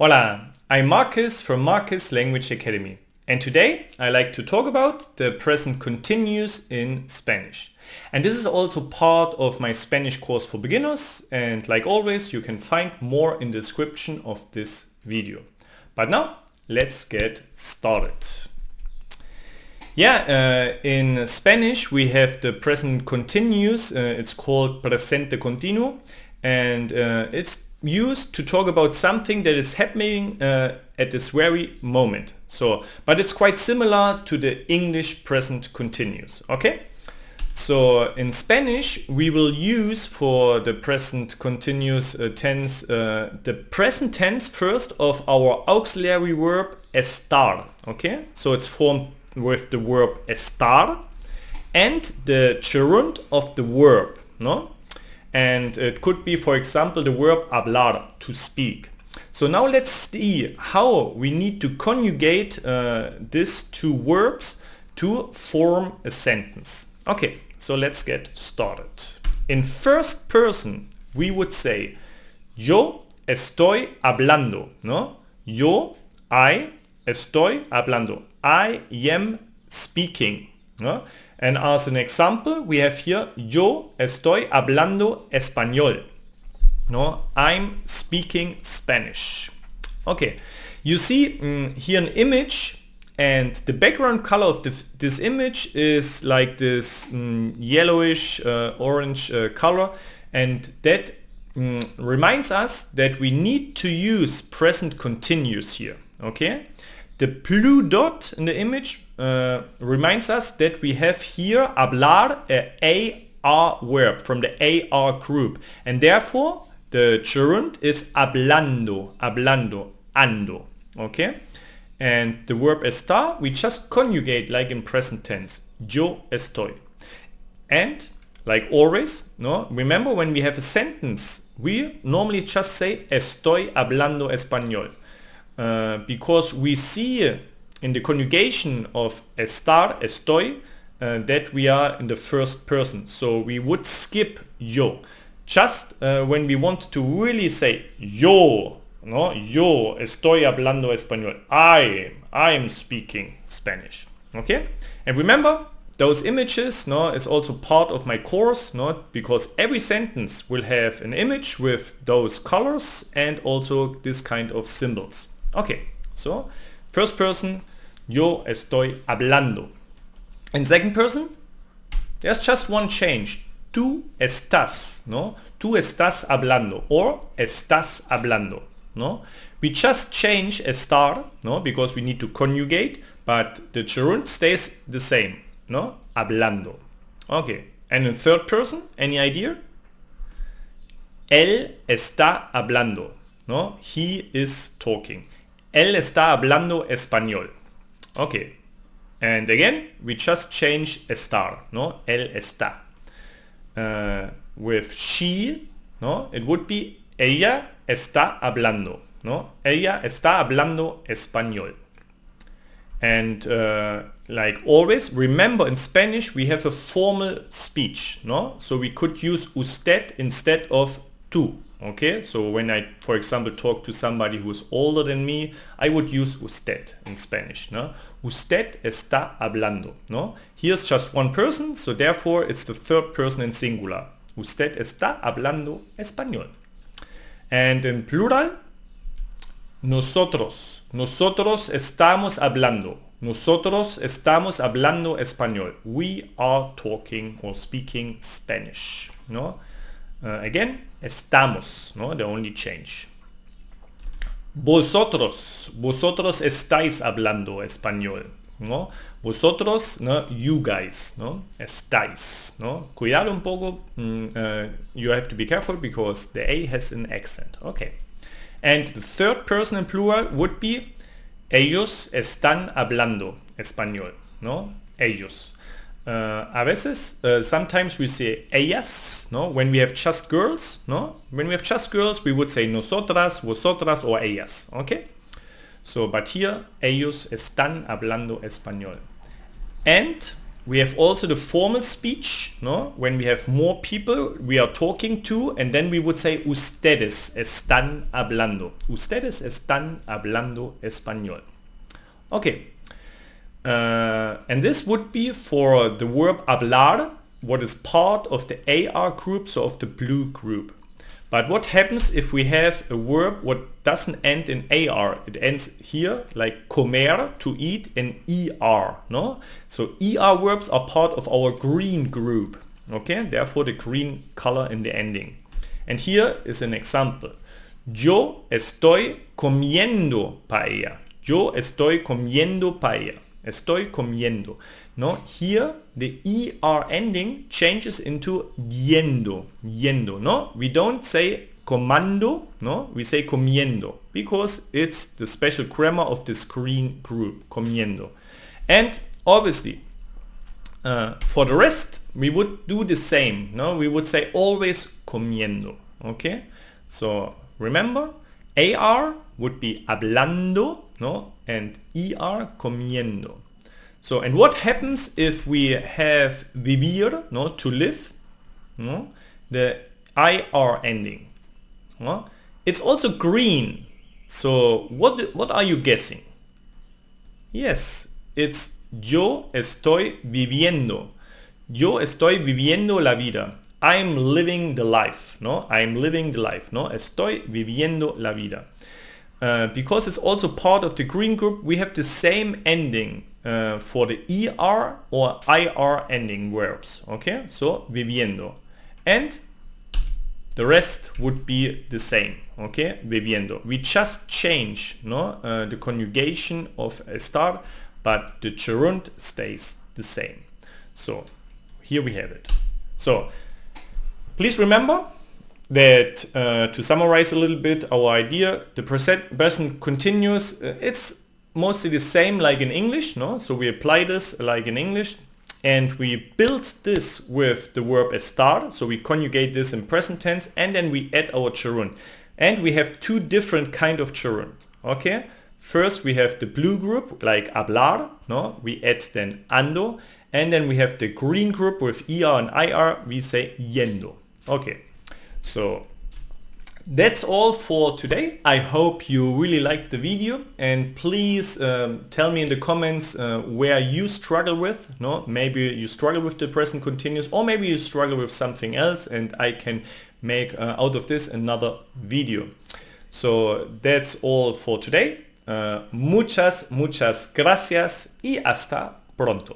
Hola, I'm Marcus from Marcus Language Academy, and today I like to talk about the present continuous in Spanish. And this is also part of my Spanish course for beginners, and like always you can find more in the description of this video. But now let's get started. In Spanish we have the present continuous, it's called presente continuo, and it's used to talk about something that is happening at this very moment. But it's quite similar to the English present continuous, okay? So in Spanish we will use for the present continuous tense the present tense first of our auxiliary verb estar, okay? So it's formed with the verb estar and the gerund of the verb, no? And it could be, for example, the verb hablar, to speak. So now let's see how we need to conjugate these two verbs to form a sentence. Okay, so let's get started. In first person we would say yo estoy hablando, no? Yo, I, estoy hablando. I am speaking, no? And as an example, we have here, yo estoy hablando español. No, I'm speaking Spanish. Okay, you see here an image, and the background color of this image is like this yellowish orange color, and that reminds us that we need to use present continuous here. Okay, the blue dot in the image reminds us that we have here hablar, a AR verb from the AR group, and therefore the gerund is hablando, hablando, ando, okay? And the verb estar we just conjugate like in present tense, yo estoy. And like always, no, remember when we have a sentence we normally just say estoy hablando español, because we see in the conjugation of estar, estoy, that we are in the first person. So we would skip yo. Just when we want to really say yo, no, yo estoy hablando español. I am speaking Spanish. Okay? And remember, those images, no, is also part of my course, no, because every sentence will have an image with those colors and also this kind of symbols. Okay, so first person, yo estoy hablando. In second person, there's just one change. Tú estás, no? Tú estás hablando or estás hablando, no? We just change estar, no? Because we need to conjugate, but the gerund stays the same, no? Hablando. Okay. And in third person, any idea? Él está hablando, no? He is talking. Él está hablando español. Okay, and again we just change estar, no? Él está. With she, no? It would be ella está hablando, no? Ella está hablando español. And like always, remember in Spanish we have a formal speech, no? So we could use usted instead of tú. Okay, so when I, for example, talk to somebody who is older than me, I would use usted in Spanish, no? Usted está hablando, no? Here's just one person, so therefore it's the third person in singular. Usted está hablando español. And in plural, nosotros. Nosotros estamos hablando. Nosotros estamos hablando español. We are talking or speaking Spanish, no? Again, estamos, no? The only change. Vosotros estáis hablando español, ¿no? Vosotros, no? You guys, ¿no? Estáis, ¿no? Cuidado un poco, you have to be careful because the A has an accent. Okay. And the third person in plural would be ellos están hablando español, ¿no? Ellos. A veces, sometimes we say ellas, no? When we have just girls, no? When we have just girls, we would say nosotras, vosotras, or ellas, okay? So, but here, ellos están hablando español. And We have also the formal speech, no? When we have more people we are talking to, and then we would say ustedes están hablando. Ustedes están hablando español. Okay. And this would be for the verb hablar, what is part of the AR group, so of the blue group. But what happens if we have a verb what doesn't end in AR? It ends here like comer, to eat, and ER, no? So ER verbs are part of our green group, okay? Therefore the green color in the ending. And here is an example. Yo estoy comiendo paella. Yo estoy comiendo paella. Estoy comiendo. No, here the ER ending changes into yendo. Yendo. No, we don't say comando. No, we say comiendo because it's the special grammar of this green group. Comiendo. And obviously, for the rest, we would do the same. No, we would say always comiendo. Okay. So remember, AR would be hablando. No, and ER comiendo. So, and what happens if we have vivir, no, to live, no, the IR ending? No? It's also green. So what are you guessing? Yes, it's yo estoy viviendo. Yo estoy viviendo la vida. I'm living the life. No, I'm living the life. No, estoy viviendo la vida. Because it's also part of the green group, we have the same ending for the ER or IR ending verbs. Okay, so viviendo. And the rest would be the same. Okay, viviendo. We just change, no, the conjugation of estar, but the gerund stays the same. So here we have it. So please remember that to summarize a little bit our idea, the present continuous, it's mostly the same like in English, no? So we apply this like in English, and we build this with the verb estar, so we conjugate this in present tense, and then we add our gerund. And we have two different kind of gerunds, okay? First we have the blue group, like hablar, no? We add then ando, and then we have the green group with ER and IR, we say yendo. Okay. So that's all for today. I hope you really liked the video, and please tell me in the comments where you struggle with. No, maybe you struggle with the present continuous, or maybe you struggle with something else, and I can make out of this another video. So that's all for today. Muchas gracias y hasta pronto.